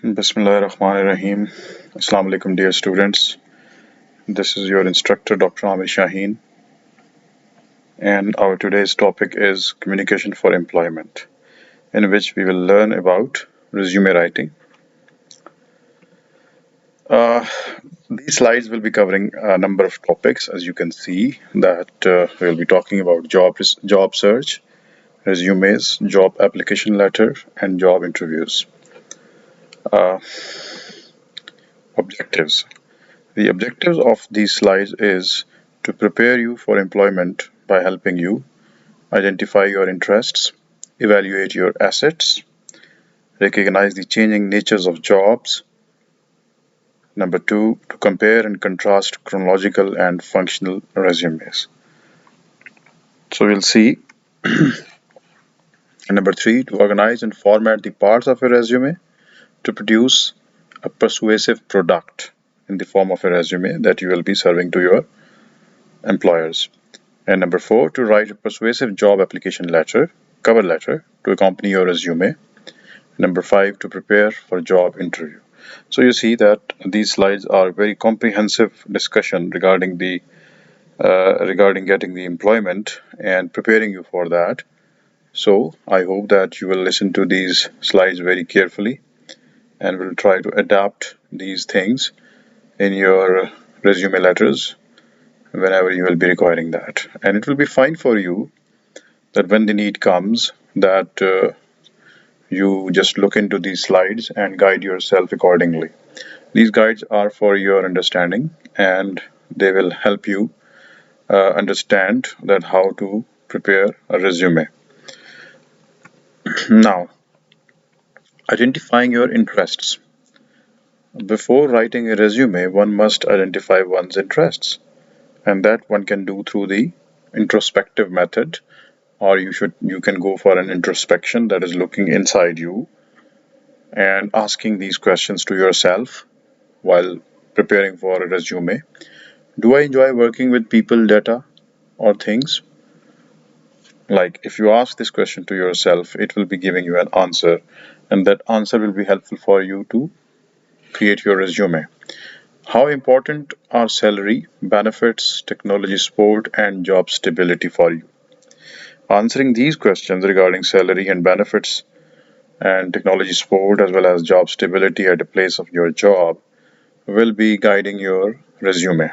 Bismillahirrahmanirrahim. Assalamu alaikum, dear students. This is your instructor, Dr. Amir Shaheen, and our today's topic is communication for employment, in which we will learn about resume writing. Uh, these slides will be covering a number of topics, as you can see, that we'll be talking about job search, resumes, job application letter, and job interviews. Uh, Objectives. The objectives of these slides is to prepare you for employment by helping you identify your interests, evaluate your assets, recognize the changing natures of jobs. Number two, to compare and contrast chronological and functional resumes. So we'll see. And number three, to organize and format the parts of a resume to produce a persuasive product in the form of a resume that you will be serving to your employers. And number four, to write a persuasive job application letter, cover letter, to accompany your resume. Number five, to prepare for a job interview. So you see that these slides are very comprehensive discussion regarding getting the employment and preparing you for that. So I hope that you will listen to these slides very carefully and will try to adapt these things in your resume letters whenever you will be requiring that. And it will be fine for you that when the need comes that you just look into these slides and guide yourself accordingly. These guides are for your understanding and they will help you understand that how to prepare a resume. Now, identifying your interests. Before writing a resume, one must identify one's interests, and that one can do through the introspective method, or you can go for an introspection, that is looking inside you and asking these questions to yourself while preparing for a resume. Do I enjoy working with people, data, or things? Like if you ask this question to yourself, it will be giving you an answer, and that answer will be helpful for you to create your resume. How important are salary, benefits, technology support, and job stability for you? Answering these questions regarding salary and benefits and technology support as well as job stability at a place of your job will be guiding your resume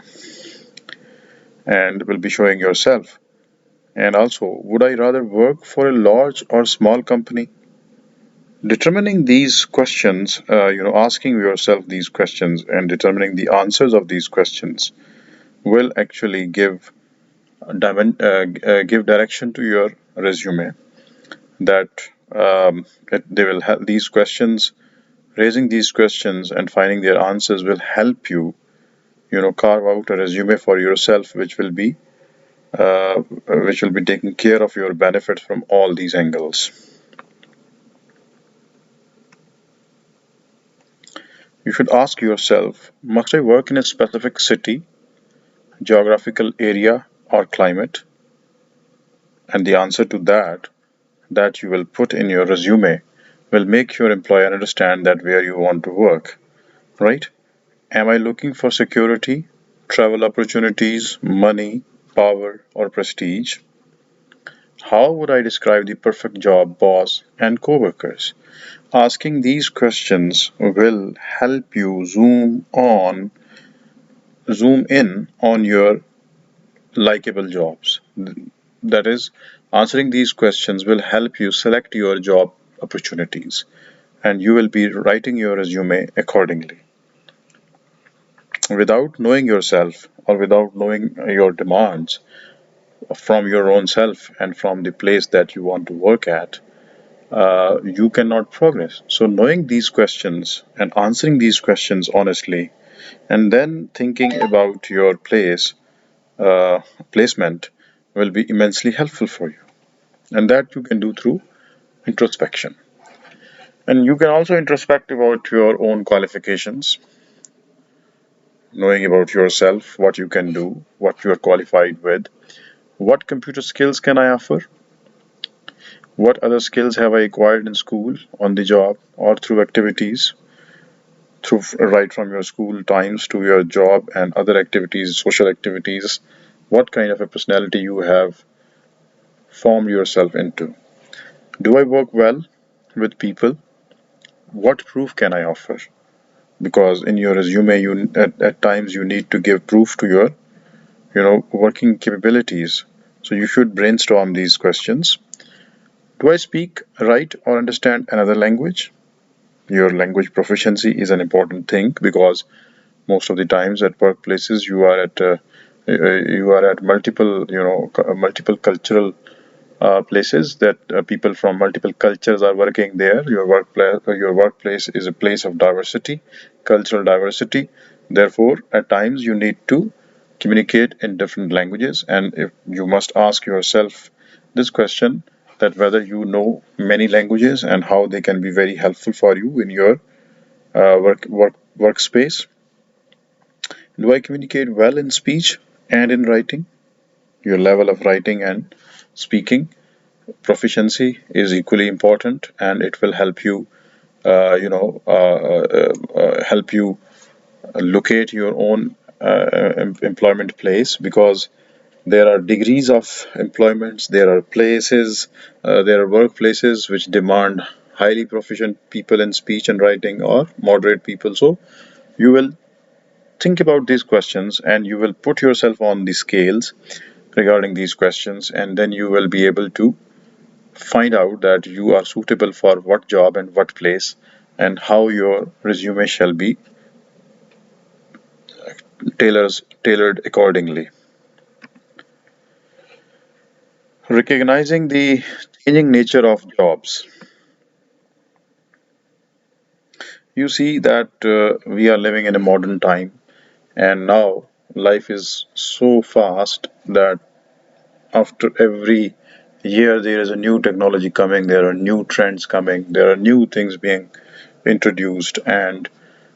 and will be showing yourself. And also, would I rather work for a large or small company? Determining these questions, asking yourself these questions and determining the answers of these questions will actually give direction to your resume. That they will have these questions, raising these questions and finding their answers will help you, carve out a resume for yourself, which will be taking care of your benefits from all these angles. You should ask yourself, must I work in a specific city, geographical area, or climate? And the answer to that you will put in your resume will make your employer understand that where you want to work, right? Am I looking for security, travel opportunities, money, power, or prestige? How would I describe the perfect job, boss, and coworkers? Asking these questions will help you zoom in on your likable jobs. That is, answering these questions will help you select your job opportunities and you will be writing your resume accordingly. Without knowing yourself or without knowing your demands from your own self and from the place that you want to work at, you cannot progress. So, knowing these questions and answering these questions honestly, and then thinking about your placement will be immensely helpful for you. And that you can do through introspection. And you can also introspect about your own qualifications, knowing about yourself, what you can do, what you are qualified with, what computer skills can I offer, what other skills have I acquired in school, on the job, or through activities, right from your school times to your job and other activities, social activities, what kind of a personality you have formed yourself into. Do I work well with people? What proof can I offer? Because in your resume, you at times you need to give proof to your working capabilities. So you should brainstorm these questions. Do I speak, write, or understand another language? Your language proficiency is an important thing because most of the times at workplaces you are at multiple multiple cultural places that people from multiple cultures are working there. Your workplace is a place of diversity, cultural diversity. Therefore, at times you need to communicate in different languages, and if you must ask yourself this question, that whether you know many languages and how they can be very helpful for you in your workspace. Do I communicate well in speech and in writing? Your level of writing and speaking proficiency is equally important, and it will help you help you locate your own employment place, because there are degrees of employments, there are workplaces which demand highly proficient people in speech and writing, or moderate people. So you will think about these questions and you will put yourself on the scales regarding these questions, and then you will be able to find out that you are suitable for what job and what place, and how your resume shall be tailored accordingly. Recognizing the changing nature of jobs. You see that we are living in a modern time, and now life is so fast that after every year there is a new technology coming, there are new trends coming, there are new things being introduced, and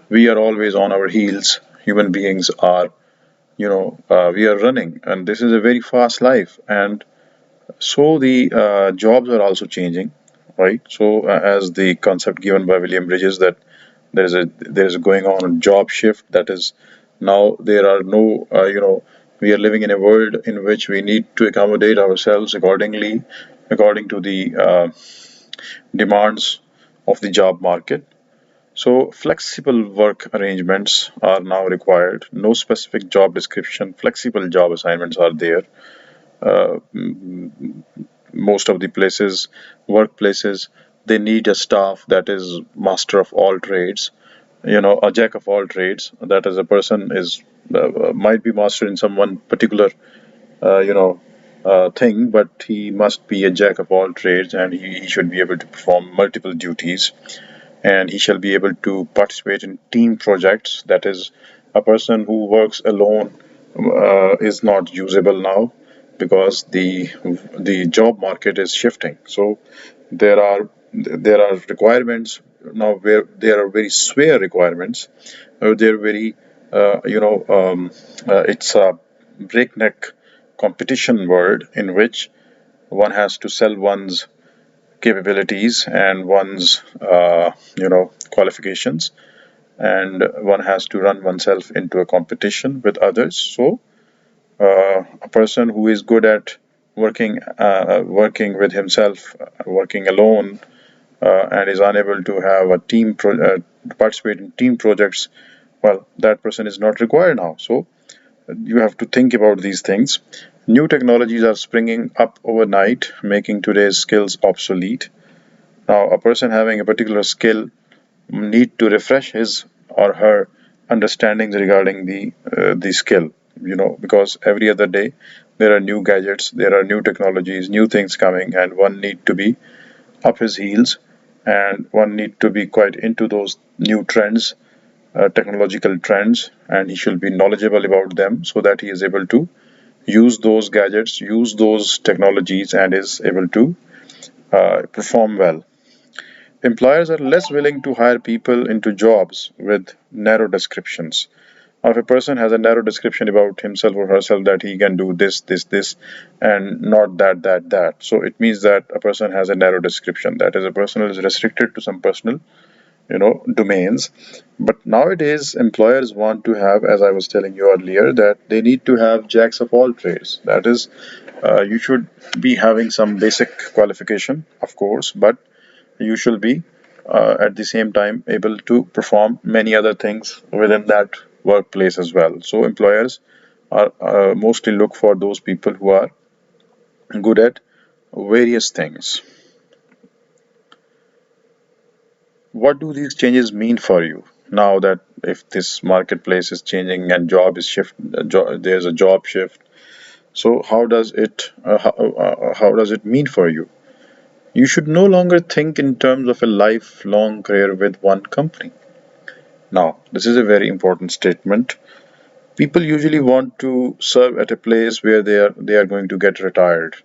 we are always on our heels. Human beings are, we are running, and this is a very fast life, and so the jobs are also changing, right? So as the concept given by William Bridges, that there is going on a job shift, that is, now there are no we are living in a world in which we need to accommodate ourselves accordingly, according to the demands of the job market. So flexible work arrangements are now required. No specific job description, flexible job assignments are there. uh, Most of the workplaces, they need a staff that is master of all trades, a jack of all trades. That is, a person is might be master in some one particular uh, you know thing, but he must be a jack of all trades, and he should be able to perform multiple duties, and he shall be able to participate in team projects. That is, a person who works alone is not usable now, because the job market is shifting. So there are requirements now where there are very severe requirements. They're very it's a breakneck competition world in which one has to sell one's capabilities and one's qualifications, and one has to run oneself into a competition with others. So a person who is good at working with himself, working alone, and is unable to have a participate in team projects, well, that person is not required now. So you have to think about these things. New technologies are springing up overnight, making today's skills obsolete. Now, a person having a particular skill need to refresh his or her understandings regarding the skill. Because every other day there are new gadgets, there are new technologies, new things coming, and one need to be up his heels, and one need to be quite into those new trends, technological trends, and he should be knowledgeable about them, so that he is able to use those gadgets, use those technologies, and is able to perform well. Employers are less willing to hire people into jobs with narrow descriptions. Now, if a person has a narrow description about himself or herself, that he can do this, this, this, and not that, that, that. So it means that a person has a narrow description. That is, a person is restricted to some personal domains. But nowadays employers want to have, as I was telling you earlier, that they need to have jacks of all trades. That is, you should be having some basic qualification, of course, but you should be at the same time able to perform many other things within that workplace as well. So employers are mostly look for those people who are good at various things. What do these changes mean for you now that if this marketplace is changing and job is shift, there's a job shift? So how does it mean for you? You should no longer think in terms of a lifelong career with one company. Now, this is a very important statement. People usually want to serve at a place where they are going to get retired,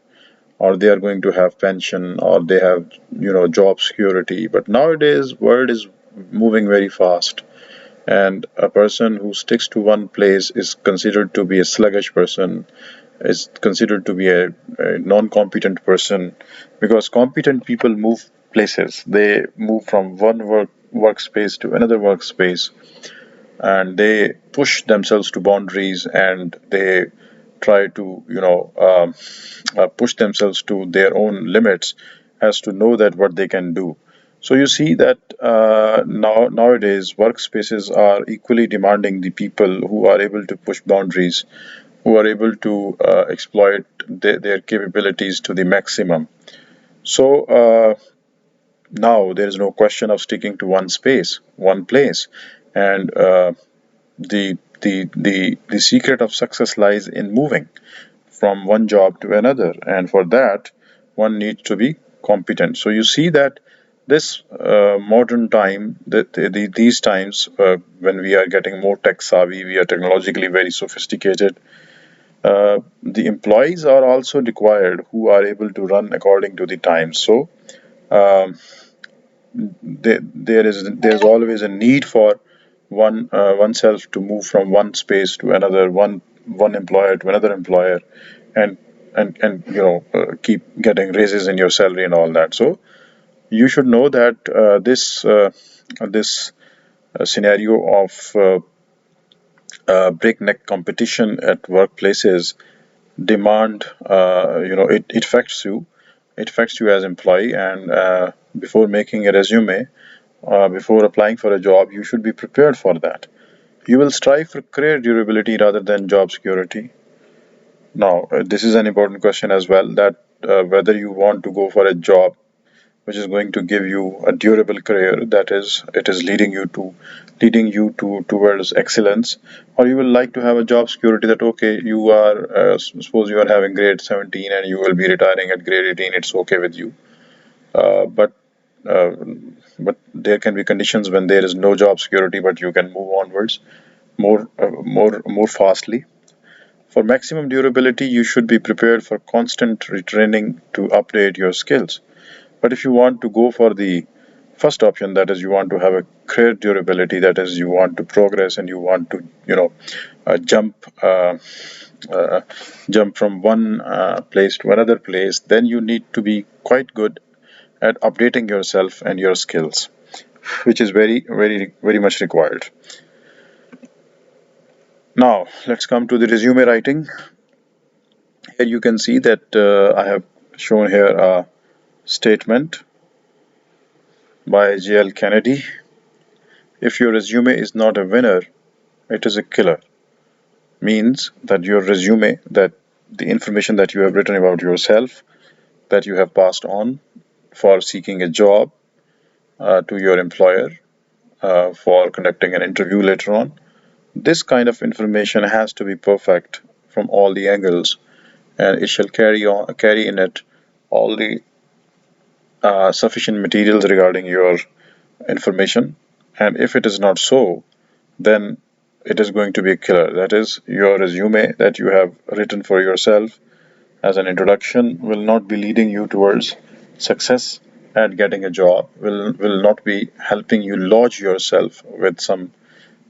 or they are going to have pension, or they have job security. But nowadays world is moving very fast, and a person who sticks to one place is considered to be a sluggish person, is considered to be a non-competent person, because competent people move places. They move from one workspace to another workspace, and they push themselves to boundaries, and they try to push themselves to their own limits as to know that what they can do. So you see that nowadays workspaces are equally demanding the people who are able to push boundaries, who are able to exploit their capabilities to the maximum. So now there is no question of sticking to one space, one place, and the secret of success lies in moving from one job to another, and for that one needs to be competent. So you see that this modern time, these times when we are getting more tech savvy, we are technologically very sophisticated. The employees are also required who are able to run according to the times. So there's always a need for oneself to move from one space to another, one employer to another employer, and keep getting raises in your salary and all that. So you should know that this scenario of breakneck competition at workplaces demand, it affects you. It affects you as employee, and before making a resume, before applying for a job, you should be prepared for that. You will strive for career durability rather than job security. Now, this is an important question as well, that whether you want to go for a job which is going to give you a durable career, that is, it is leading you to towards excellence, or you will like to have a job security that okay, you are suppose you are having grade 17 and you will be retiring at grade 18. It's okay with you, but uh, there can be conditions when there is no job security, but you can move onwards more fastly. For maximum durability, you should be prepared for constant retraining to update your skills. But if you want to go for the first option, that is, you want to have a career durability, that is, you want to progress and you want to, jump, uh, jump from one place to another place, then you need to be quite good at updating yourself and your skills, which is very, very, very much required. Now, let's come to the resume writing. Here you can see that I have shown here a statement by J.L. Kennedy. If your resume is not a winner, it is a killer. Means that your resume, that the information that you have written about yourself, that you have passed on for seeking a job to your employer, for conducting an interview later on, this kind of information has to be perfect from all the angles, and it shall carry in it all the sufficient materials regarding your information. And if it is not so, then it is going to be a killer. That is, your resume that you have written for yourself as an introduction will not be leading you towards success at getting a job, will not be helping you lodge yourself with some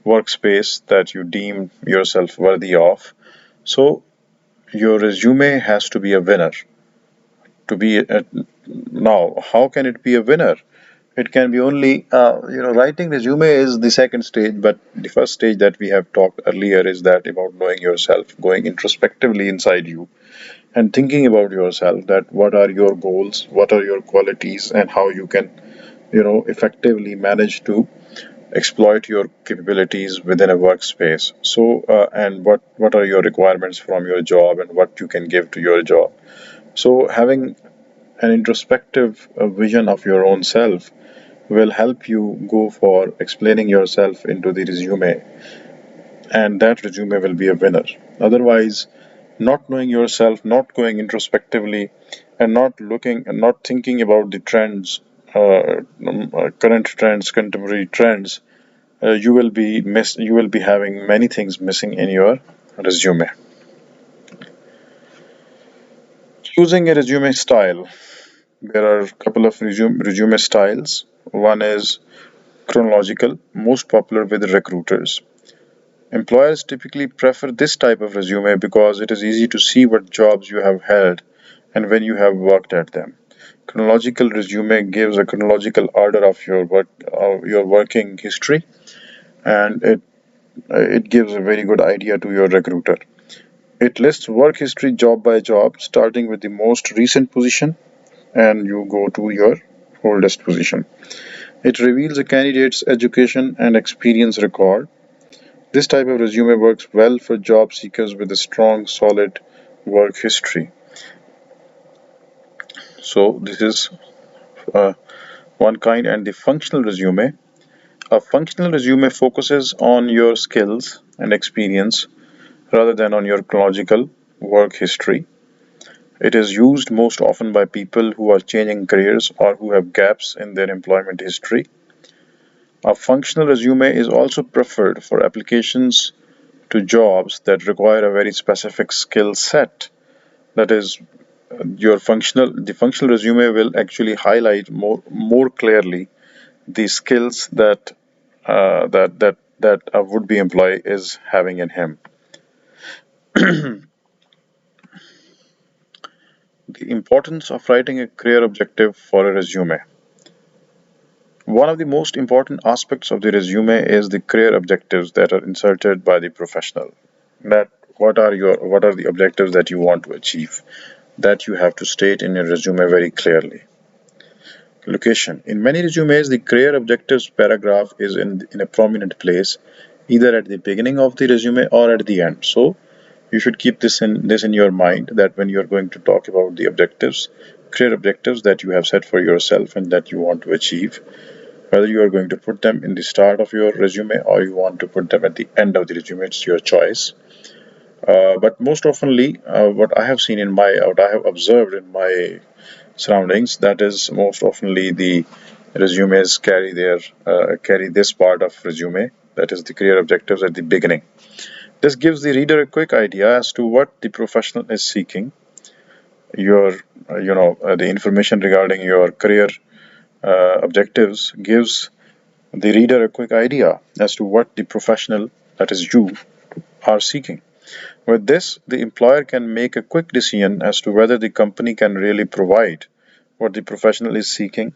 workspace that you deem yourself worthy of. So your resume has to be a winner. To be a, Now, how can it be a winner? It can be only, writing resume is the second stage, but the first stage that we have talked earlier is that about knowing yourself, going introspectively inside you and thinking about yourself, that what are your goals, what are your qualities, and how you can, effectively manage to exploit your capabilities within a workspace. So, and what are your requirements from your job and what you can give to your job. So, having an introspective vision of your own self will help you go for explaining yourself into the resume, and that resume will be a winner. Otherwise, not knowing yourself, not going introspectively, and not looking and not thinking about the trends, current trends, contemporary trends, you will be having many things missing in your resume. Choosing a resume style. There are a couple of resume styles. One is chronological, most popular with recruiters. Employers typically prefer this type of resume because it is easy to see what jobs you have held and when you have worked at them. Chronological resume gives a chronological order of your working history, and it gives a very good idea to your recruiter. It lists work history job by job, starting with the most recent position, and you go to your oldest position. It reveals a candidate's education and experience record. This type of resume works well for job seekers with a strong, solid work history. So, this is uh, one kind, and the functional resume. A functional resume focuses on your skills and experience rather than on your chronological work history. It is used most often by people who are changing careers or who have gaps in their employment history. A functional resume is also preferred for applications to jobs that require a very specific skill set. That is, the functional resume will actually highlight more clearly the skills that a would-be employee is having in him. The importance of writing a career objective for a resume. One of the most important aspects of the resume is the career objectives that are inserted by the professional. That what are the objectives that you want to achieve? That you have to state in your resume very clearly. Location. In many resumes, the career objectives paragraph is in a prominent place, either at the beginning of the resume or at the end. So you should keep this in your mind, that when you are going to talk about the objectives, career objectives that you have set for yourself and that you want to achieve, whether you are going to put them in the start of your resume or you want to put them at the end of the resume, it's your choice. But most oftenly, what I have observed in my surroundings, that is most oftenly the resumes carry this part of resume, that is the career objectives at the beginning. This gives the reader a quick idea as to what the professional is seeking. The information regarding your career objectives gives the reader a quick idea as to what the professional, that is you, are seeking. With this, the employer can make a quick decision as to whether the company can really provide what the professional is seeking,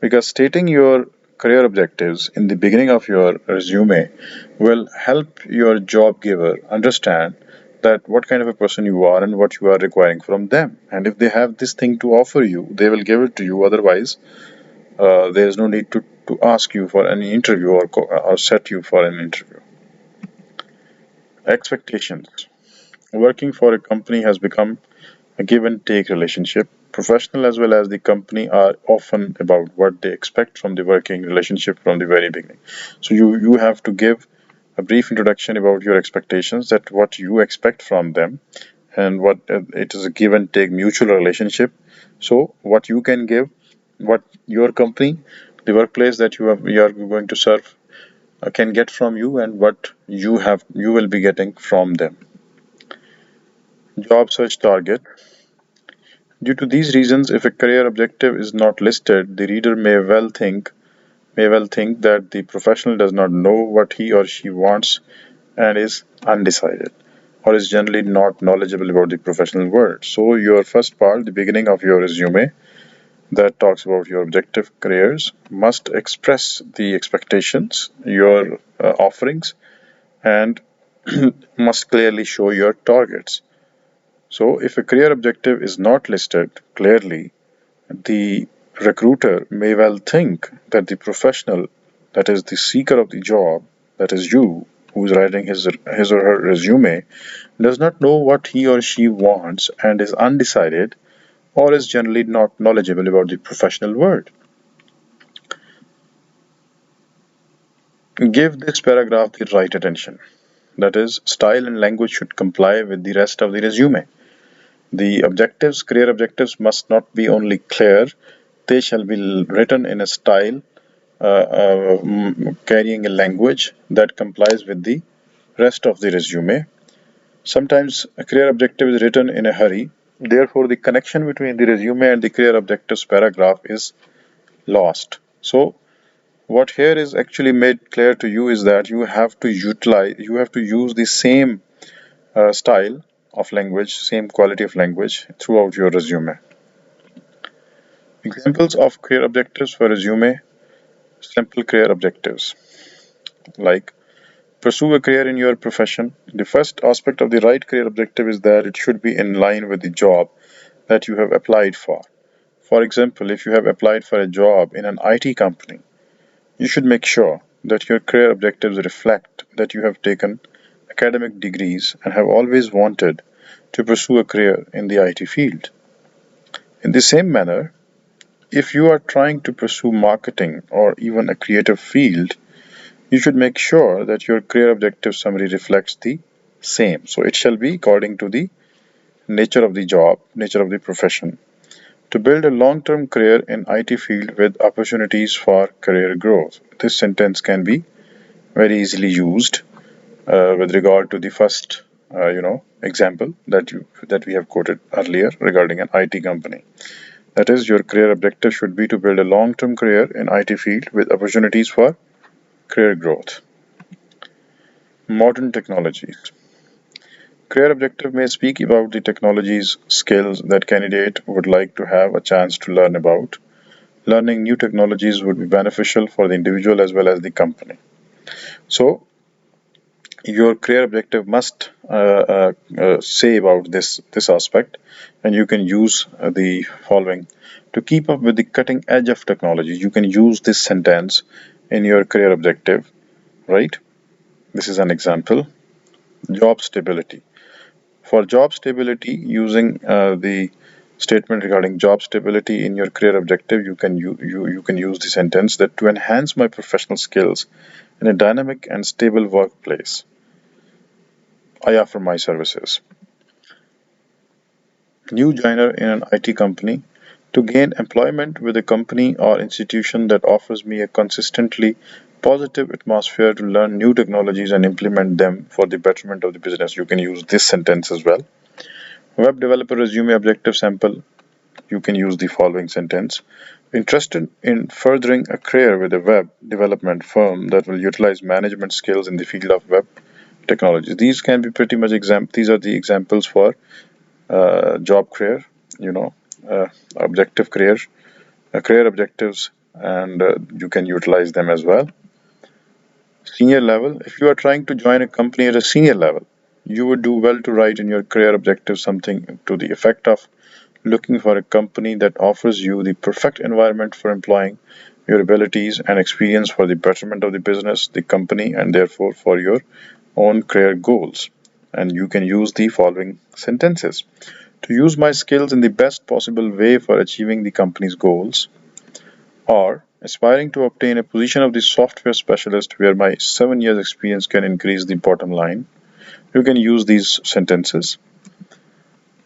because stating your career objectives in the beginning of your resume will help your job giver understand that what kind of a person you are and what you are requiring from them. And if they have this thing to offer you, they will give it to you. Otherwise, there is no need to ask you for any interview or set you for an interview. Expectations. Working for a company has become a give and take relationship. Professional as well as the company are often about what they expect from the working relationship from the very beginning. So you have to give a brief introduction about your expectations, that what you expect from them, and what it is a give and take mutual relationship. So what you can give, what your company, the workplace that you are going to serve, can get from you, and what you will be getting from them. Job search target. Due to these reasons, if a career objective is not listed, the reader may well think that the professional does not know what he or she wants and is undecided, or is generally not knowledgeable about the professional world. So your first part, the beginning of your resume, that talks about your objective careers must express the expectations, your offerings, and must clearly show your targets. So, if a career objective is not listed clearly, the recruiter may well think that the professional, that is the seeker of the job, that is you, who is writing his or her resume, does not know what he or she wants and is undecided or is generally not knowledgeable about the professional world. Give this paragraph the right attention. That is, style and language should comply with the rest of the resume. The objectives, career objectives, must not be only clear, they shall be written in a style carrying a language that complies with the rest of the resume. Sometimes a career objective is written in a hurry, therefore, the connection between the resume and the career objectives paragraph is lost. So, what here is actually made clear to you is that you have to use the same style of language, same quality of language throughout your resume. Examples of career objectives for resume: simple career objectives like pursue a career in your profession. The first aspect of the right career objective is that it should be in line with the job that you have applied for. For example, if you have applied for a job in an IT company, you should make sure that your career objectives reflect that you have taken academic degrees and have always wanted to pursue a career in the IT field. In the same manner, if you are trying to pursue marketing or even a creative field, you should make sure that your career objective summary reflects the same. So it shall be according to the nature of the job, nature of the profession. To build a long-term career in IT field with opportunities for career growth. This sentence can be very easily used with regard to the first example that we have quoted earlier regarding an IT company. That is, your career objective should be to build a long-term career in IT field with opportunities for career growth. Modern technologies. Career objective may speak about the technologies, skills that candidate would like to have a chance to learn about. Learning new technologies would be beneficial for the individual as well as the company. So, your career objective must say about this aspect, and you can use the following: to keep up with the cutting edge of technology. You can use this sentence in your career objective, right? This is an example. Job stability. For job stability, using the statement regarding job stability in your career objective, you can use the sentence that to enhance my professional skills in a dynamic and stable workplace, I offer my services. New joiner in an IT company. To gain employment with a company or institution that offers me a consistently positive atmosphere to learn new technologies and implement them for the betterment of the business. You can use this sentence as well. Web developer resume objective sample. You can use the following sentence. Interested in furthering a career with a web development firm that will utilize management skills in the field of web technology. These can be pretty much these are the examples for job career, objective career, career objectives, and you can utilize them as well. Senior level. If you are trying to join a company at a senior level, you would do well to write in your career objective something to the effect of looking for a company that offers you the perfect environment for employing your abilities and experience for the betterment of the business, the company, and therefore for your own career goals. And you can use the following sentences: to use my skills in the best possible way for achieving the company's goals, or aspiring to obtain a position of the software specialist where my 7 years experience can increase the bottom line. You can use these sentences.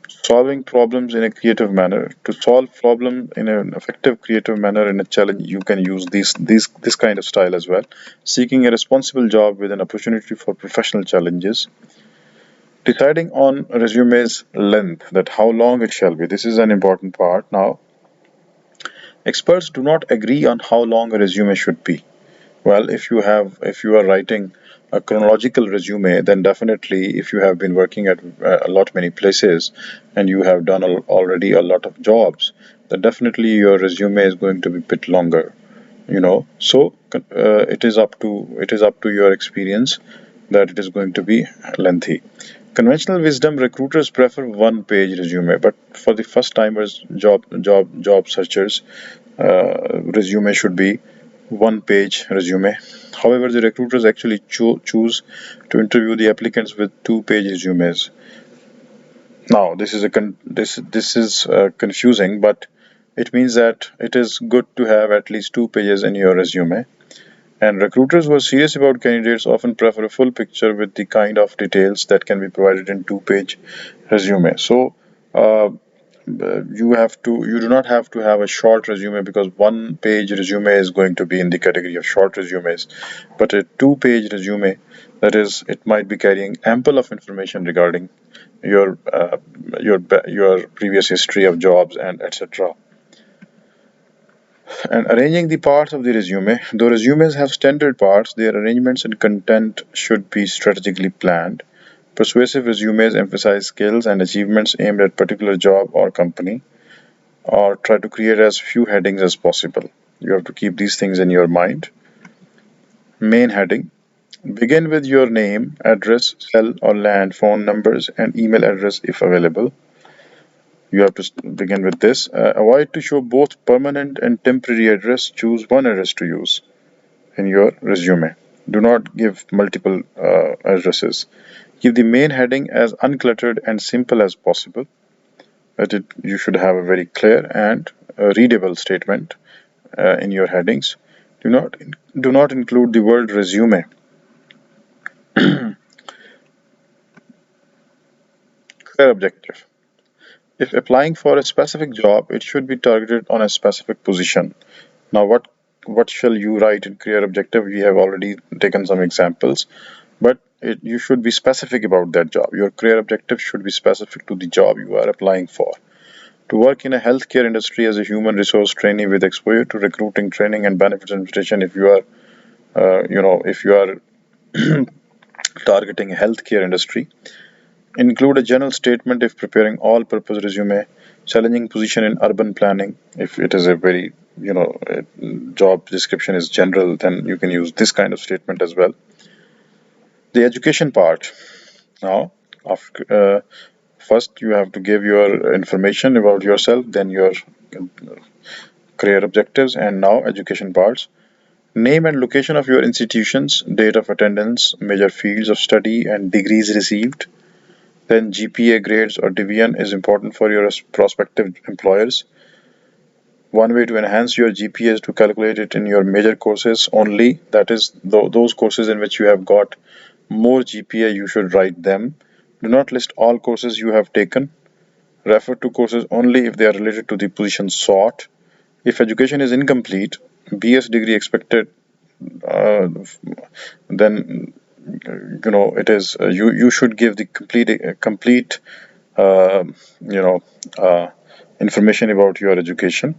Solving problems in a creative manner. To solve problem in an effective creative manner in a challenge, you can use this kind of style as well. Seeking a responsible job with an opportunity for professional challenges. Deciding on resume's length, that how long it shall be. This is an important part. Now, experts do not agree on how long a resume should be. Well, if you are writing a chronological resume, then definitely if you have been working at a lot many places and you have done already a lot of jobs, then definitely your resume is going to be a bit longer. So it is up to your experience that it is going to be lengthy. Conventional wisdom: recruiters prefer one page resume, but for the first timers, job searchers, resume should be one page resume. However, the recruiters actually choose to interview the applicants with two-page resumes. Now, this is confusing, but it means that it is good to have at least two pages in your resume. And recruiters who are serious about candidates often prefer a full picture with the kind of details that can be provided in two-page resume. So uh, you do not have to have a short resume, because one page resume is going to be in the category of short resumes, but a two-page resume, that is, it might be carrying ample of information regarding your your previous history of jobs and etc. And arranging the parts of the resume: though resumes have standard parts, their arrangements and content should be strategically planned. Persuasive resumes emphasize skills and achievements aimed at particular job or company, or try to create as few headings as possible. You have to keep these things in your mind. Main heading: begin with your name, address, cell or land, phone numbers, and email address if available. You have to begin with this. Avoid to show both permanent and temporary address. Choose one address to use in your resume. Do not give multiple addresses. Keep the main heading as uncluttered and simple as possible. You should have a very clear and readable statement in your headings. Do not include the word resume. Clear objective: if applying for a specific job, it should be targeted on a specific position. Now, what shall you write in career objective? We have already taken some examples, but you should be specific about that job. Your career objective should be specific to the job you are applying for. To work in a healthcare industry as a human resource trainee with exposure to recruiting, training, and benefits administration. If you are targeting a healthcare industry, include a general statement if preparing all-purpose resume. Challenging position in urban planning. If it is a very job description is general, then you can use this kind of statement as well. The education part. Now, after first you have to give your information about yourself, then your career objectives, and now education parts. Name and location of your institutions, date of attendance, major fields of study, and degrees received. Then GPA, grades, or division is important for your prospective employers. One way to enhance your GPA is to calculate it in your major courses only. That is, those courses in which you have got more GPA, you should write them. Do not list all courses you have taken. Refer to courses only if they are related to the position sought. If education is incomplete, BS degree expected, uh, then it is you should give the complete uh, you know uh, information about your education.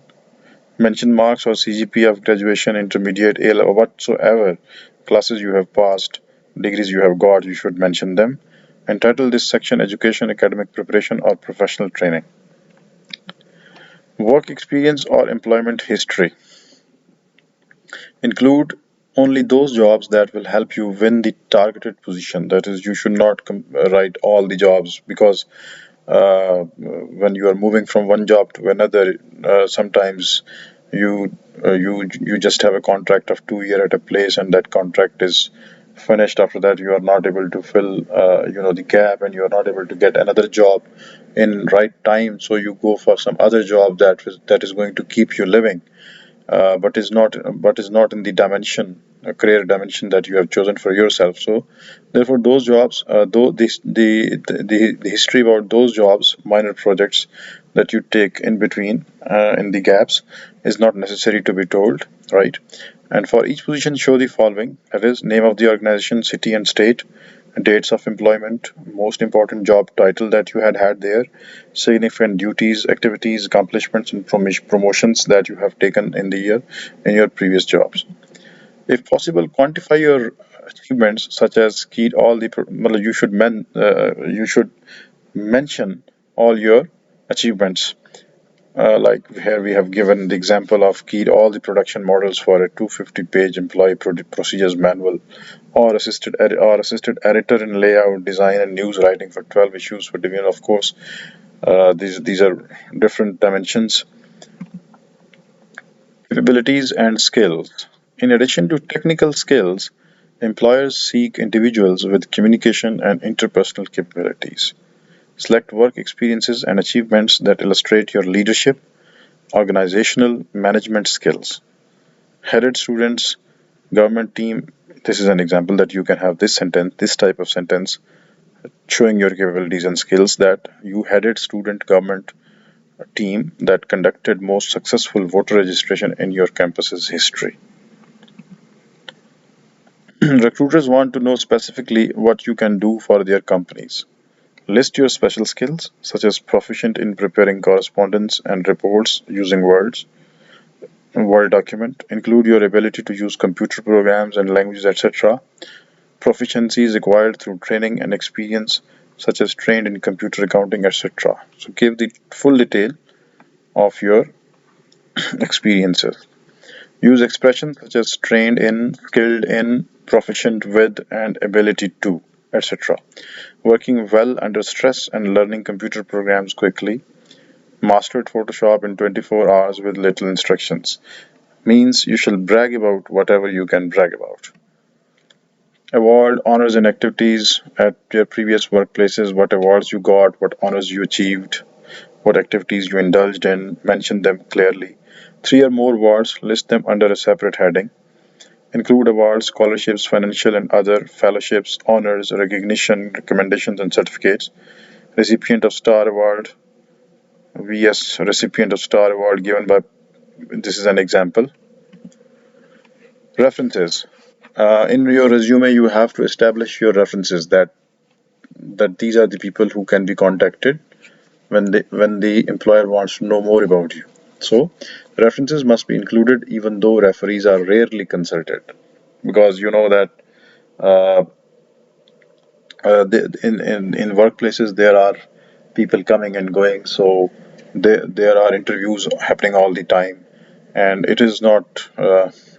Mention marks or CGPA of graduation, intermediate, A level, whatsoever classes you have passed, degrees you have got, you should mention them. And title this section education, academic preparation, or professional training. Work experience or employment history. Include only those jobs that will help you win the targeted position. That is, you should not write all the jobs, because when you are moving from one job to another, sometimes you just have a contract of 2 year at a place, and that contract is finished. After that, you are not able to fill the gap, and you are not able to get another job in right time. So you go for some other job that is going to keep you living, but is not in the dimension, career dimension that you have chosen for yourself. So therefore those jobs, though this the history about those jobs, minor projects that you take in between, in the gaps, is not necessary to be told, right? And for each position, show the following: that is, name of the organization, city and state, dates of employment, most important job title that you had there, significant duties, activities, accomplishments, and promotions that you have taken in the year in your previous jobs. If possible, quantify your achievements, such as key all the well, you should mention all your achievements. Like here we have given the example of keyed all the production models for a 250-page employee procedures manual, or assisted editor in layout, design, and news writing for 12 issues for division. Of course, these are different dimensions. Capabilities and skills. In addition to technical skills, employers seek individuals with communication and interpersonal capabilities. Select work experiences and achievements that illustrate your leadership, organizational management skills. Headed students, government team. This is an example that you can have this type of sentence showing your capabilities and skills, that you headed student government team that conducted most successful voter registration in your campus's history. Recruiters want to know specifically what you can do for their companies. List your special skills, such as proficient in preparing correspondence and reports using Word document. Include your ability to use computer programs and languages, etc. Proficiencies acquired through training and experience, such as trained in computer accounting, etc. So give the full detail of your experiences. Use expressions such as trained in, skilled in, proficient with, and ability to, etc. Working well under stress and learning computer programs quickly. Mastered Photoshop in 24 hours with little instructions. Means you shall brag about whatever you can brag about. Award honors and activities at your previous workplaces, what awards you got, what honors you achieved, what activities you indulged in, mention them clearly. Three or more awards, list them under a separate heading. Include awards, scholarships, financial and other, fellowships, honors, recognition, recommendations, and certificates. Recipient of Star Award, VS recipient of Star Award given by, this is an example. References. In your resume, you have to establish your references, that these are the people who can be contacted when the employer wants to know more about you. So references must be included even though referees are rarely consulted, because you know that uh, in workplaces there are people coming and going, so there are interviews happening all the time, and it is not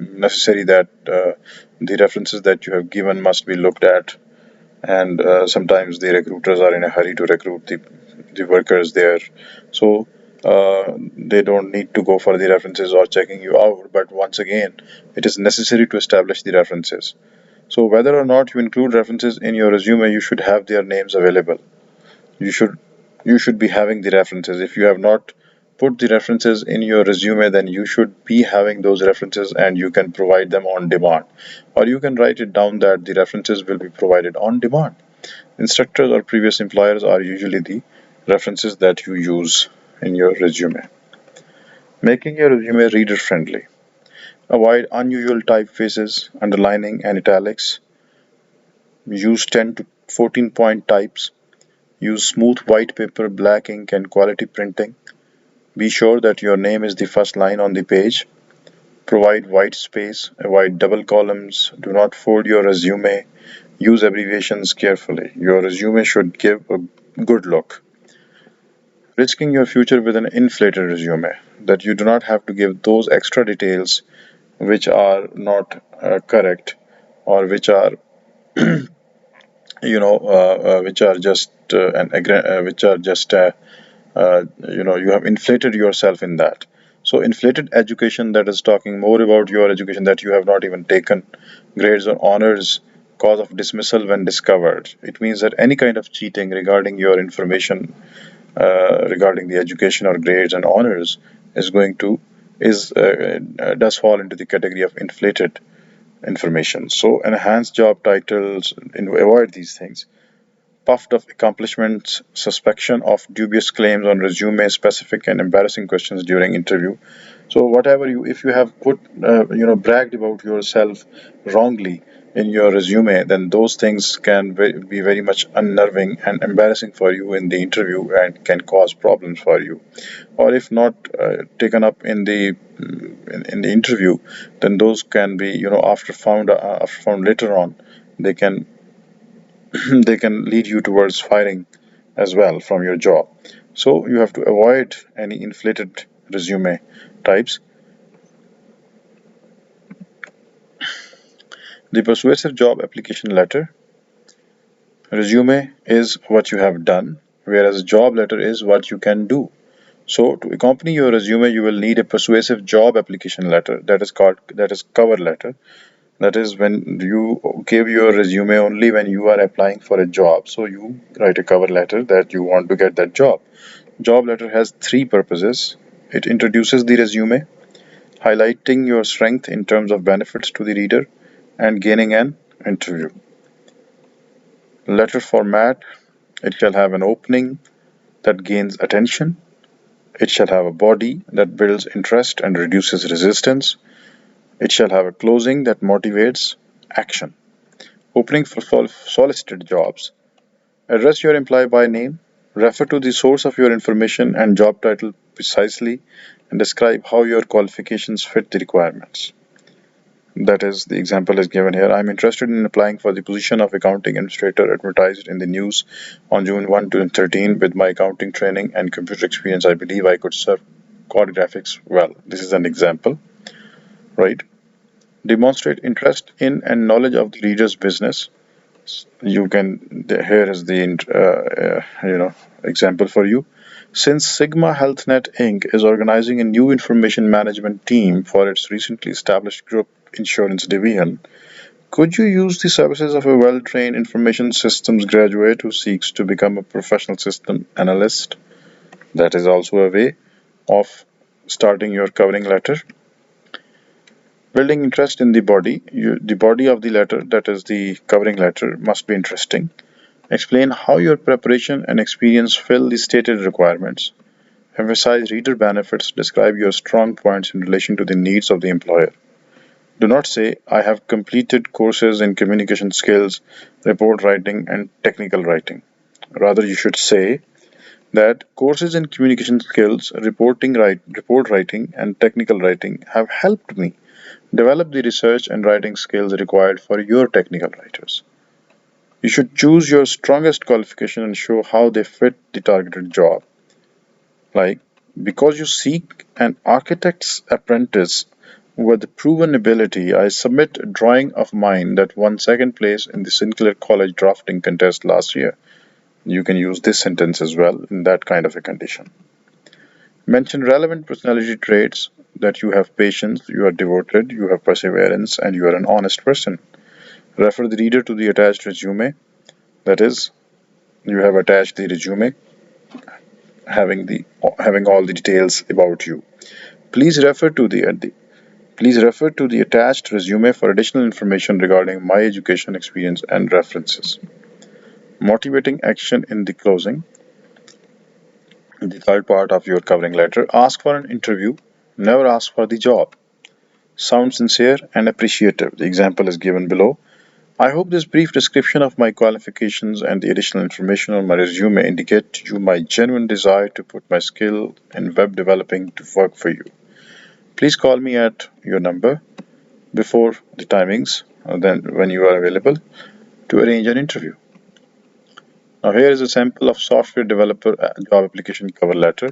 necessary that the references that you have given must be looked at, and sometimes the recruiters are in a hurry to recruit the workers there, so they don't need to go for the references or checking you out, but once again it is necessary to establish the references. So whether or not you include references in your resume, you should have their names available. You should you should be having the references. If you have not put the references in your resume, then you should be having those references and you can provide them on demand. Or you can write it down that the references will be provided on demand. Instructors or previous employers are usually the references that you use in your resume. Making your resume reader friendly. Avoid unusual typefaces, underlining, and italics. Use 10 to 14 point types. Use smooth white paper, black ink, and quality printing. Be sure that your name is the first line on the page. Provide white space. Avoid double columns. Do not fold your resume. Use abbreviations carefully. Your resume should give a good look. Risking your future with an inflated resume, that you do not have to give those extra details which are not correct, or which are which are just which are just you have inflated yourself in that. So inflated education, that is talking more about your education that you have not even taken. Grades or honors, cause of dismissal when discovered. It means that any kind of cheating regarding your information, regarding the education or grades and honors, is going to is does fall into the category of inflated information. So enhance job titles, avoid these things. Puffed of accomplishments, suspicion of dubious claims on resume, specific and embarrassing questions during interview. So whatever you, if you have put, bragged about yourself wrongly in your resume, then those things can be very much unnerving and embarrassing for you in the interview and can cause problems for you. Or if not taken up in the interview, then those can be, after found later on, they can they can lead you towards firing as well from your job. So you have to avoid any inflated resume types. The persuasive job application letter. Resume is what you have done, whereas a job letter is what you can do. So to accompany your resume, you will need a persuasive job application letter that is cover letter. That is when you give your resume only when you are applying for a job. So you write a cover letter that you want to get that job. Job letter has three purposes. It introduces the resume, highlighting your strength in terms of benefits to the reader, and gaining an interview. Letter format. It shall have an opening that gains attention. It shall have a body that builds interest and reduces resistance. It shall have a closing that motivates action. Opening for solicited jobs. Address your employee by name. Refer to the source of your information and job title precisely, and describe how your qualifications fit the requirements. That is, the example is given here. I'm interested in applying for the position of accounting administrator advertised in the news on June 1, 2013. With my accounting training and computer experience, I believe I could serve quad graphics well. This is an example, right? Demonstrate interest in and knowledge of the reader's business. Here is the example for you. Since Sigma HealthNet Inc. is organizing a new information management team for its recently established group insurance division, could you use the services of a well-trained information systems graduate who seeks to become a professional system analyst? That is also a way of starting your covering letter. Building interest in the body. The body of the letter, that is the covering letter, must be interesting. Explain how your preparation and experience fill the stated requirements. Emphasize reader benefits. Describe your strong points in relation to the needs of the employer. Do not say, I have completed courses in communication skills, report writing, and technical writing. Rather, you should say that courses in communication skills, report writing, and technical writing have helped me develop the research and writing skills required for your technical writers. You should choose your strongest qualification and show how they fit the targeted job. Like, because you seek an architect's apprentice with proven ability, I submit a drawing of mine that won second place in the Sinclair College drafting contest last year. You can use this sentence as well in that kind of a condition. Mention relevant personality traits that you have patience, you are devoted, you have perseverance, and you are an honest person. Refer the reader to the attached resume. That is, you have attached the resume having all the details about you. Please refer to the attached resume for additional information regarding my education experience and references. Motivating action in the closing. The third part of your covering letter. Ask for an interview. Never ask for the job. Sound sincere and appreciative. The example is given below. I hope this brief description of my qualifications and the additional information on my resume indicate to you my genuine desire to put my skill in web developing to work for you. Please call me at your number before the timings, then when you are available, to arrange an interview. Now here is a sample of software developer job application cover letter.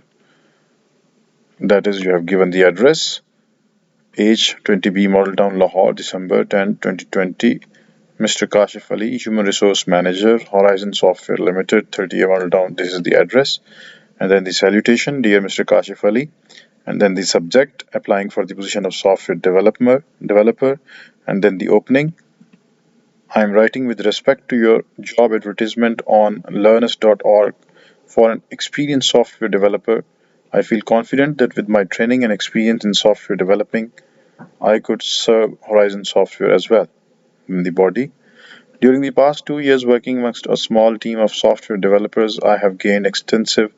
That is, you have given the address, age 20B, Model Town, Lahore, December 10, 2020. Mr. Kashif Ali, Human Resource Manager, Horizon Software Limited, 30A Model Town. This is the address. And then the salutation, Dear Mr. Kashif Ali. And then the subject, applying for the position of software developer. And then the opening. I am writing with respect to your job advertisement on learners.org for an experienced software developer. I feel confident that with my training and experience in software developing, I could serve Horizon Software as well. In the body. During the past 2 years working amongst a small team of software developers, I have gained extensive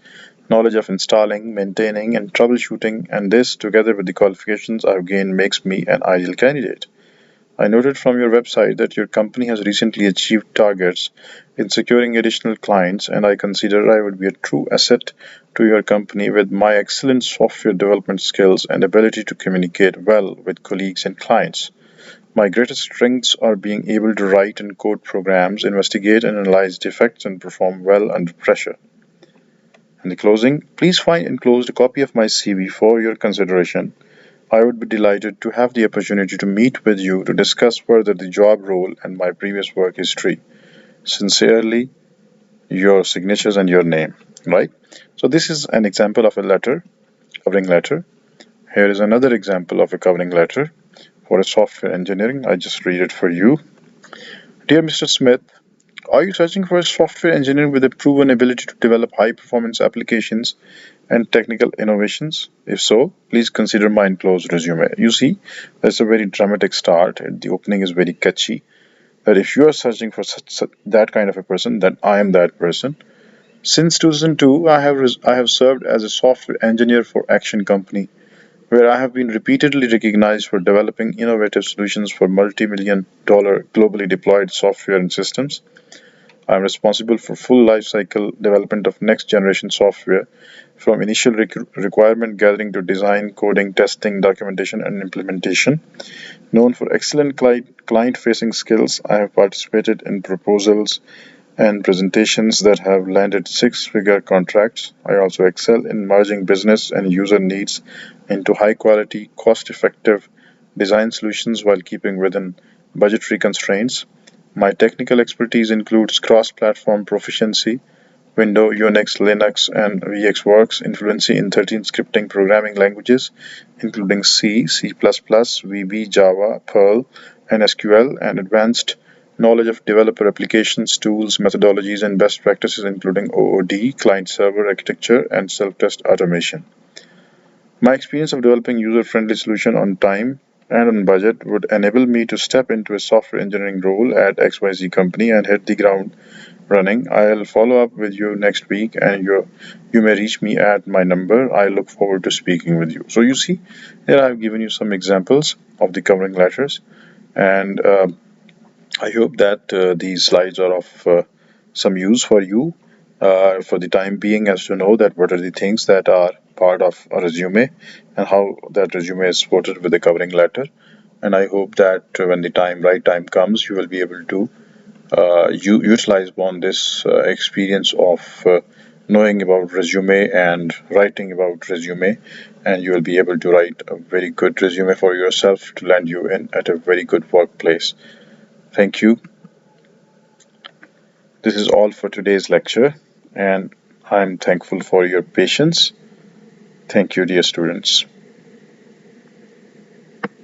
knowledge of installing, maintaining, and troubleshooting, and this, together with the qualifications I have gained, makes me an ideal candidate. I noted from your website that your company has recently achieved targets in securing additional clients, and I consider I would be a true asset to your company with my excellent software development skills and ability to communicate well with colleagues and clients. My greatest strengths are being able to write and code programs, investigate and analyze defects, and perform well under pressure. In the closing, please find enclosed a copy of my CV for your consideration. I would be delighted to have the opportunity to meet with you to discuss further the job role and my previous work history. Sincerely, your signatures and your name, right? So this is an example of a letter, covering letter. Here is another example of a covering letter for a software engineering. I just read it for you. Dear Mr. Smith, are you searching for a software engineer with a proven ability to develop high performance applications and technical innovations? If so, please consider my enclosed resume. You see, that's a very dramatic start, and the opening is very catchy. That if you are searching for that kind of a person, then I am that person. Since 2002, I have served as a software engineer for Action Company, where I have been repeatedly recognized for developing innovative solutions for multi-million dollar globally deployed software and systems. I am responsible for full lifecycle development of next generation software, from initial requirement gathering to design, coding, testing, documentation, and implementation. Known for excellent client facing skills, I have participated in proposals and presentations that have landed six-figure contracts. I also excel in merging business and user needs into high quality, cost effective design solutions while keeping within budgetary constraints. My technical expertise includes cross platform proficiency, Windows, Unix, Linux, and VxWorks, fluency in 13 scripting programming languages, including C, C++, VB, Java, Perl, and SQL, and advanced knowledge of developer applications, tools, methodologies, and best practices, including OOD, client server architecture, and self test automation. My experience of developing user-friendly solutions on time and on budget would enable me to step into a software engineering role at XYZ company and hit the ground running. I'll follow up with you next week, and you may reach me at my number. I look forward to speaking with you. So you see, here I've given you some examples of the covering letters, and I hope that these slides are of some use for you for the time being, as to know that what are the things that are part of a resume and how that resume is supported with a covering letter. And I hope that when the right time comes, you will be able to utilize on this experience of knowing about resume and writing about resume, and you will be able to write a very good resume for yourself to land you in at a very good workplace. Thank you. This is all for today's lecture, and I'm thankful for your patience. Thank you, dear students.